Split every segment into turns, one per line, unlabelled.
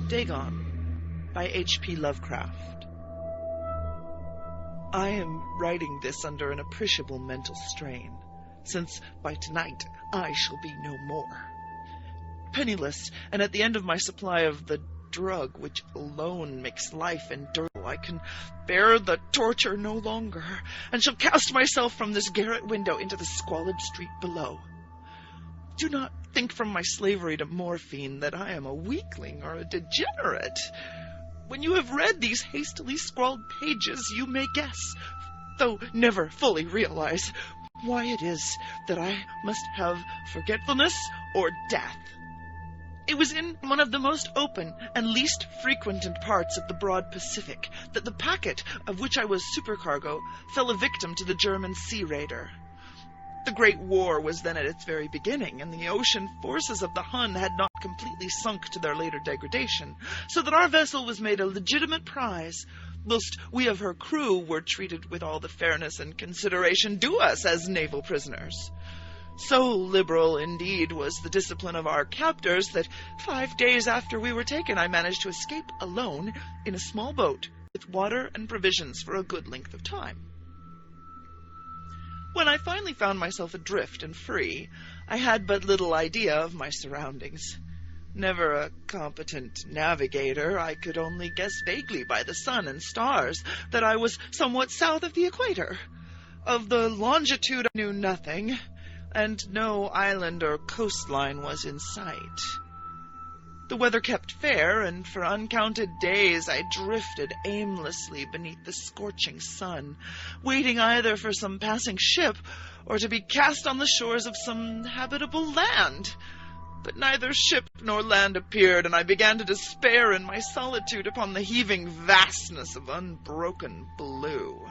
Dagon by H.P. Lovecraft. I am writing this under an appreciable mental strain, since by tonight I shall be no more. Penniless, and at the end of my supply of the drug which alone makes life endurable, I can bear the torture no longer, and shall cast myself from this garret window into the squalid street below. Do not think from my slavery to morphine that I am a weakling or a degenerate. When you have read these hastily scrawled pages, you may guess, though never fully realize, why it is that I must have forgetfulness or death. It was in one of the most open and least frequented parts of the broad Pacific that the packet of which I was supercargo fell a victim to the German sea raider. The Great War was then at its very beginning, and the ocean forces of the Hun had not completely sunk to their later degradation, so that our vessel was made a legitimate prize, whilst we of her crew were treated with all the fairness and consideration due us as naval prisoners. So liberal, indeed, was the discipline of our captors that 5 days after we were taken I managed to escape alone in a small boat with water and provisions for a good length of time. When I finally found myself adrift and free, I had but little idea of my surroundings. Never a competent navigator, I could only guess vaguely by the sun and stars that I was somewhat south of the equator. Of the longitude I knew nothing, and no island or coastline was in sight. The weather kept fair, and for uncounted days I drifted aimlessly beneath the scorching sun, waiting either for some passing ship or to be cast on the shores of some habitable land. But neither ship nor land appeared, and I began to despair in my solitude upon the heaving vastness of unbroken blue.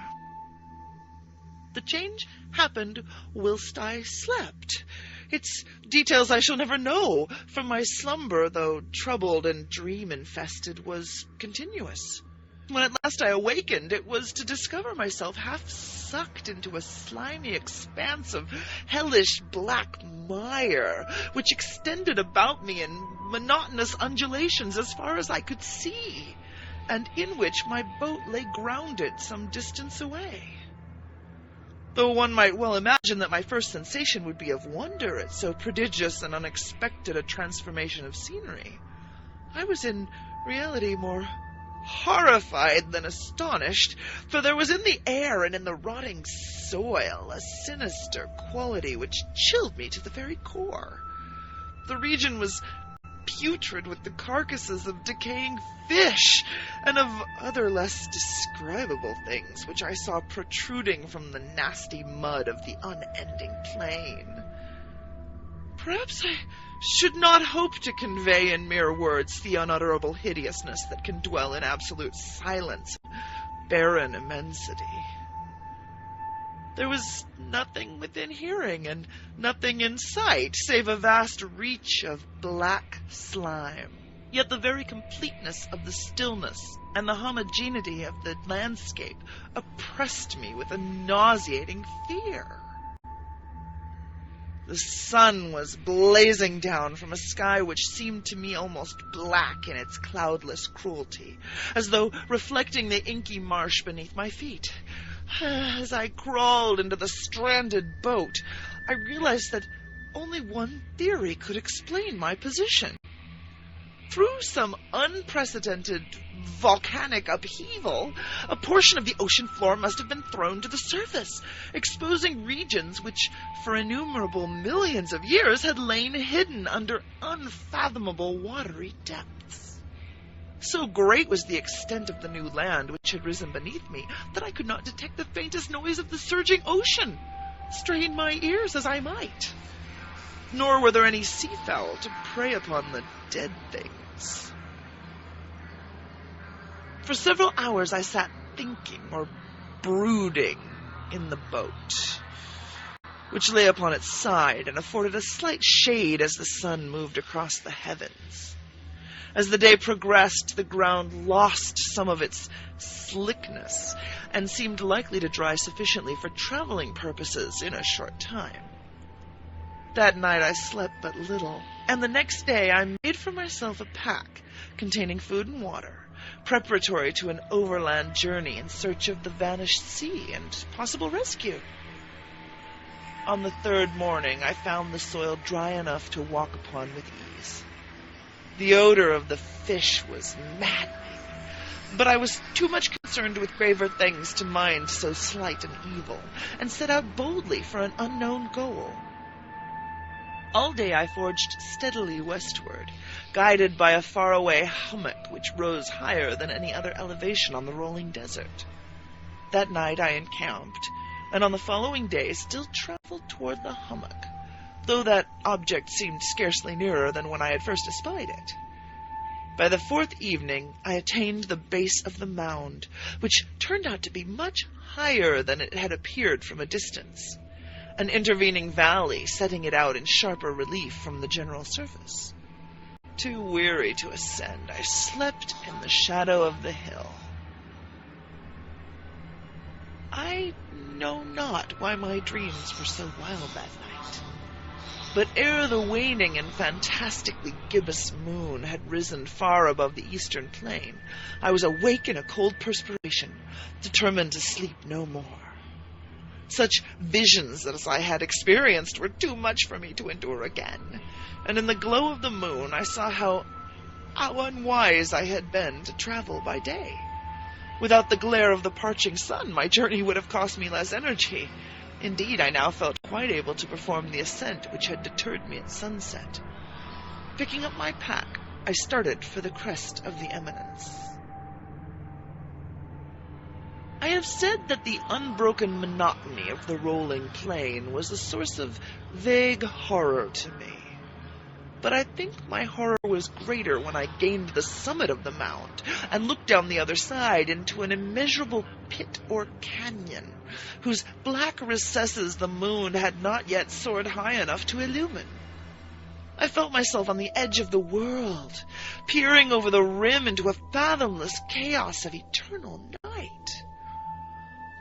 The change happened whilst I slept. Its details I shall never know, for my slumber, though troubled and dream-infested, was continuous. When at last I awakened, it was to discover myself half sucked into a slimy expanse of hellish black mire, which extended about me in monotonous undulations as far as I could see, and in which my boat lay grounded some distance away. Though one might well imagine that my first sensation would be of wonder at so prodigious and unexpected a transformation of scenery, I was in reality more horrified than astonished, for there was in the air and in the rotting soil a sinister quality which chilled me to the very core. The region was putrid with the carcasses of decaying fish and of other less describable things which I saw protruding from the nasty mud of the unending plain. Perhaps I should not hope to convey in mere words the unutterable hideousness that can dwell in absolute silence and barren immensity. There was nothing within hearing and nothing in sight save a vast reach of black slime. Yet the very completeness of the stillness and the homogeneity of the landscape oppressed me with a nauseating fear. The sun was blazing down from a sky which seemed to me almost black in its cloudless cruelty, as though reflecting the inky marsh beneath my feet. As I crawled into the stranded boat, I realized that only one theory could explain my position. Through some unprecedented volcanic upheaval, a portion of the ocean floor must have been thrown to the surface, exposing regions which, for innumerable millions of years, had lain hidden under unfathomable watery depths. So great was the extent of the new land which had risen beneath me that I could not detect the faintest noise of the surging ocean, strain my ears as I might. Nor were there any seafowl to prey upon the dead things. For several hours I sat thinking or brooding in the boat, which lay upon its side and afforded a slight shade as the sun moved across the heavens. As the day progressed, the ground lost some of its slickness and seemed likely to dry sufficiently for traveling purposes in a short time. That night I slept but little, and the next day I made for myself a pack containing food and water, preparatory to an overland journey in search of the vanished sea and possible rescue. On the third morning, I found the soil dry enough to walk upon with ease. The odor of the fish was maddening, but I was too much concerned with graver things to mind so slight an evil, and set out boldly for an unknown goal. All day I forged steadily westward, guided by a faraway hummock which rose higher than any other elevation on the rolling desert. That night I encamped, and on the following day still traveled toward the hummock, though that object seemed scarcely nearer than when I had first espied it. By the fourth evening I attained the base of the mound, which turned out to be much higher than it had appeared from a distance, an intervening valley setting it out in sharper relief from the general surface. Too weary to ascend, I slept in the shadow of the hill. I know not why my dreams were so wild that night, but ere the waning and fantastically gibbous moon had risen far above the eastern plain, I was awake in a cold perspiration, determined to sleep no more. Such visions as I had experienced were too much for me to endure again, and in the glow of the moon I saw how unwise I had been to travel by day. Without the glare of the parching sun, my journey would have cost me less energy. Indeed, I now felt quite able to perform the ascent which had deterred me at sunset. Picking up my pack, I started for the crest of the eminence. I have said that the unbroken monotony of the rolling plain was a source of vague horror to me. But I think my horror was greater when I gained the summit of the mound and looked down the other side into an immeasurable pit or canyon, whose black recesses the moon had not yet soared high enough to illumine. I felt myself on the edge of the world, peering over the rim into a fathomless chaos of eternal night.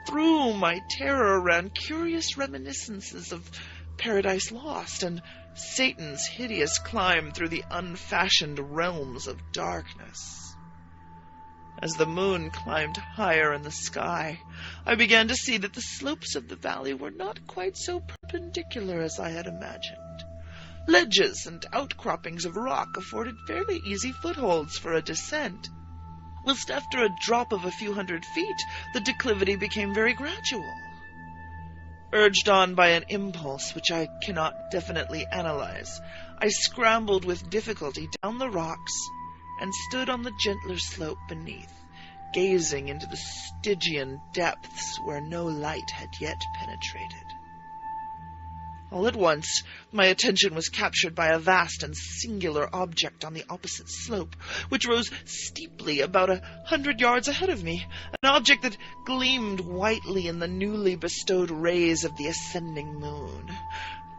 Through my terror ran curious reminiscences of Paradise Lost and Satan's hideous climb through the unfashioned realms of darkness. As the moon climbed higher in the sky, I began to see that the slopes of the valley were not quite so perpendicular as I had imagined. Ledges and outcroppings of rock afforded fairly easy footholds for a descent, whilst after a drop of a few hundred feet, the declivity became very gradual. Urged on by an impulse which I cannot definitely analyze, I scrambled with difficulty down the rocks and stood on the gentler slope beneath, gazing into the Stygian depths where no light had yet penetrated. All at once, my attention was captured by a vast and singular object on the opposite slope, which rose steeply about 100 yards ahead of me, an object that gleamed whitely in the newly bestowed rays of the ascending moon.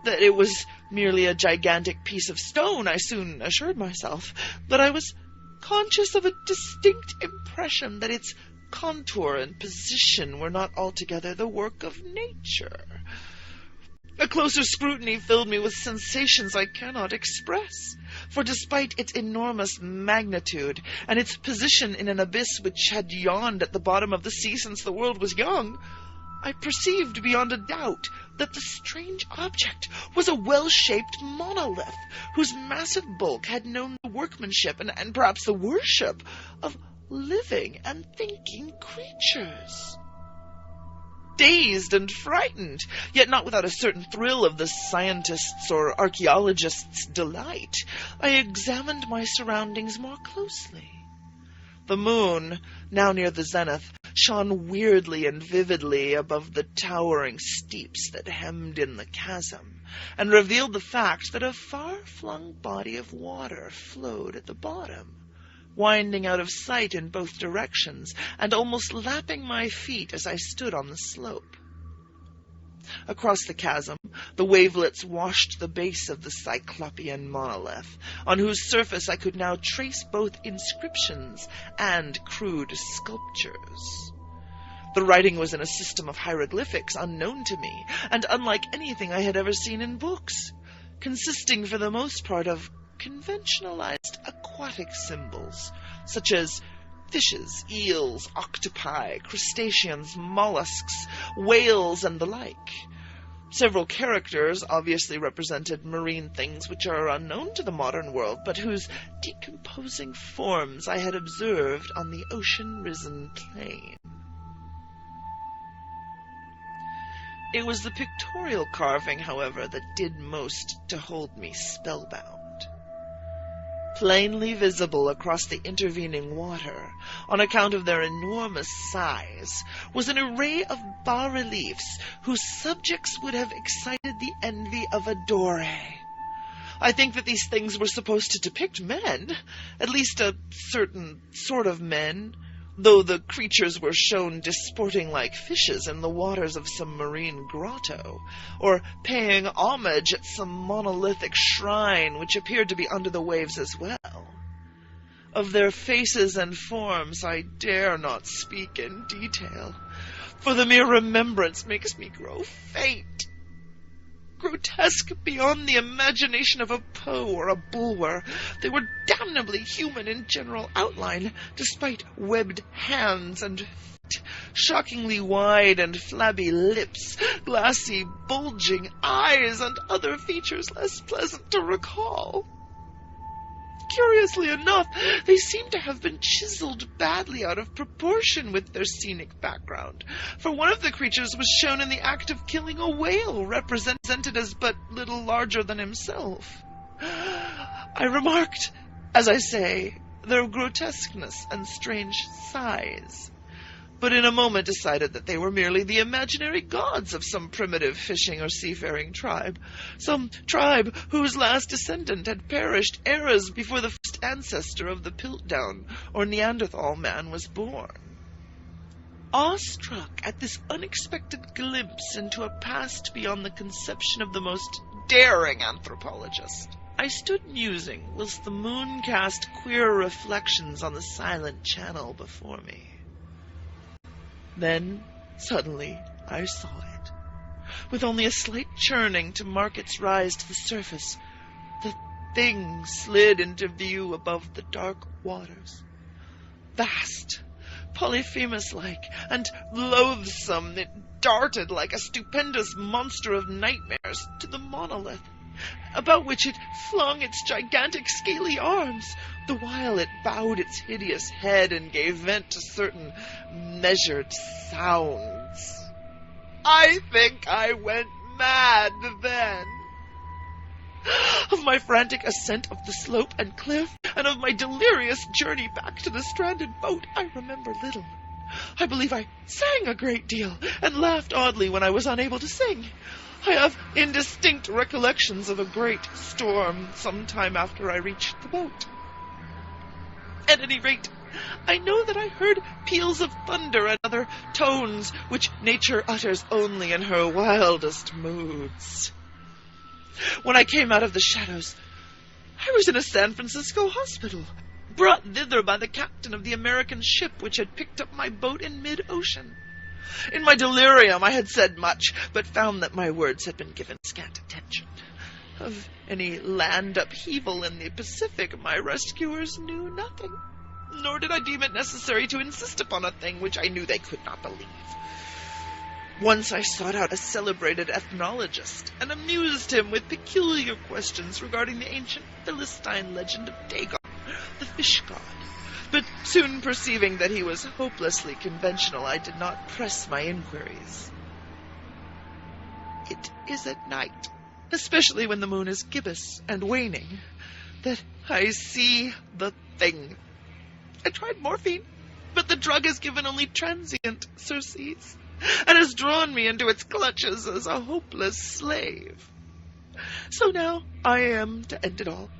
That it was merely a gigantic piece of stone, I soon assured myself, but I was conscious of a distinct impression that its contour and position were not altogether the work of nature. A closer scrutiny filled me with sensations I cannot express, for despite its enormous magnitude and its position in an abyss which had yawned at the bottom of the sea since the world was young, I perceived beyond a doubt that the strange object was a well-shaped monolith, whose massive bulk had known the workmanship and perhaps the worship of living and thinking creatures. Dazed and frightened, yet not without a certain thrill of the scientist's or archaeologist's delight, I examined my surroundings more closely. The moon, now near the zenith, shone weirdly and vividly above the towering steeps that hemmed in the chasm, and revealed the fact that a far-flung body of water flowed at the bottom, winding out of sight in both directions, and almost lapping my feet as I stood on the slope. Across the chasm, the wavelets washed the base of the Cyclopean monolith, on whose surface I could now trace both inscriptions and crude sculptures. The writing was in a system of hieroglyphics unknown to me, and unlike anything I had ever seen in books. consisting for the most part of conventionalized aquatic symbols, such as fishes, eels, octopi, crustaceans, mollusks, whales, and the like. Several characters obviously represented marine things which are unknown to the modern world, but whose decomposing forms I had observed on the ocean-risen plain. It was the pictorial carving, however, that did most to hold me spellbound. Plainly visible across the intervening water, on account of their enormous size, was an array of bas-reliefs whose subjects would have excited the envy of a Dore. I think that these things were supposed to depict men, at least a certain sort of men, though the creatures were shown disporting like fishes in the waters of some marine grotto, or paying homage at some monolithic shrine which appeared to be under the waves as well. Of their faces and forms I dare not speak in detail, for the mere remembrance makes me grow faint. Grotesque beyond the imagination of a Poe or a Bulwer, they were damnably human in general outline, despite webbed hands and feet, shockingly wide and flabby lips, glassy, bulging eyes, and other features less pleasant to recall. Curiously enough, they seem to have been chiseled badly out of proportion with their scenic background, for one of the creatures was shown in the act of killing a whale, represented as but little larger than himself. I remarked, as I say, their grotesqueness and strange size, but in a moment decided that they were merely the imaginary gods of some primitive fishing or seafaring tribe, some tribe whose last descendant had perished eras before the first ancestor of the Piltdown or Neanderthal man was born. Awestruck at this unexpected glimpse into a past beyond the conception of the most daring anthropologist, I stood musing whilst the moon cast queer reflections on the silent channel before me. Then, suddenly, I saw it. With only a slight churning to mark its rise to the surface, the thing slid into view above the dark waters. Vast, Polyphemus-like, and loathsome, it darted like a stupendous monster of nightmares to the monolith, about which it flung its gigantic scaly arms, the while it bowed its hideous head and gave vent to certain measured sounds. I think I went mad then. Of my frantic ascent of the slope and cliff, and of my delirious journey back to the stranded boat, I remember little. I believe I sang a great deal, and laughed oddly when I was unable to sing. I have indistinct recollections of a great storm some time after I reached the boat. At any rate, I know that I heard peals of thunder and other tones which nature utters only in her wildest moods. When I came out of the shadows, I was in a San Francisco hospital, brought thither by the captain of the American ship which had picked up my boat in mid-ocean. In my delirium I had said much, but found that my words had been given scant attention. Of any land upheaval in the Pacific my rescuers knew nothing, nor did I deem it necessary to insist upon a thing which I knew they could not believe. Once I sought out a celebrated ethnologist, and amused him with peculiar questions regarding the ancient Philistine legend of Dagon, the fish god. But soon perceiving that he was hopelessly conventional, I did not press my inquiries. It is at night, especially when the moon is gibbous and waning, that I see the thing. I tried morphine, but the drug has given only transient surcease, and has drawn me into its clutches as a hopeless slave. So now I am to end it all,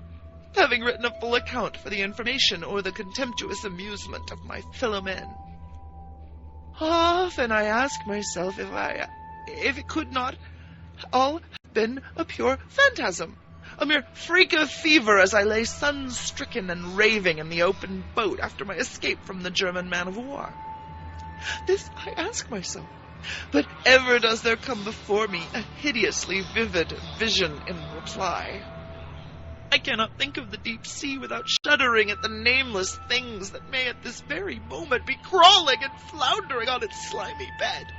having written a full account for the information or the contemptuous amusement of my fellow men. Often I ask myself if it could not all have been a pure phantasm, a mere freak of fever as I lay sun-stricken and raving in the open boat after my escape from the German man-of-war. This I ask myself, But ever does there come before me a hideously vivid vision in reply. I cannot think of the deep sea without shuddering at the nameless things that may at this very moment be crawling and floundering on its slimy bed,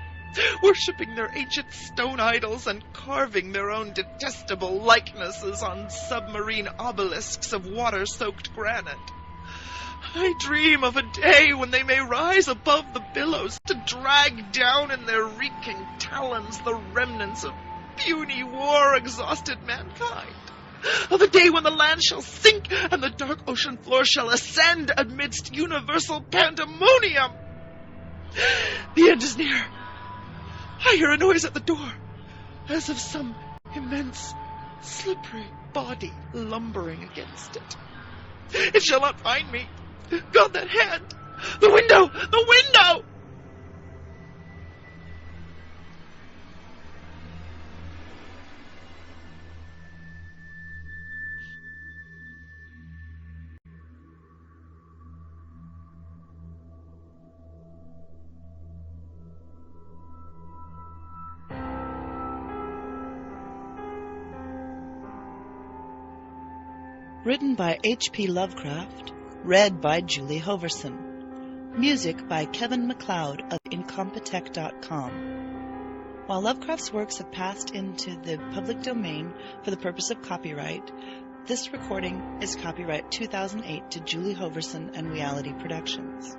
worshipping their ancient stone idols and carving their own detestable likenesses on submarine obelisks of water-soaked granite. I dream of a day when they may rise above the billows to drag down in their reeking talons the remnants of puny war-exhausted mankind. Of a day when the land shall sink and the dark ocean floor shall ascend amidst universal pandemonium. The end is near. I hear a noise at the door, as of some immense, slippery body lumbering against it. It shall not find me. God, that hand! The window! The window!
Written by H.P. Lovecraft, read by Julie Hoverson. Music by Kevin MacLeod of Incompetech.com. While Lovecraft's works have passed into the public domain for the purpose of copyright, this recording is copyright 2008 to Julie Hoverson and Reality Productions.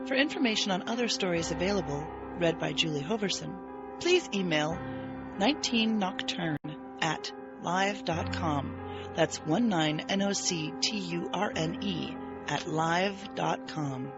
For information on other stories available, read by Julie Hoverson, please email 19nocturne@live.com. That's 19nocturne@live.com.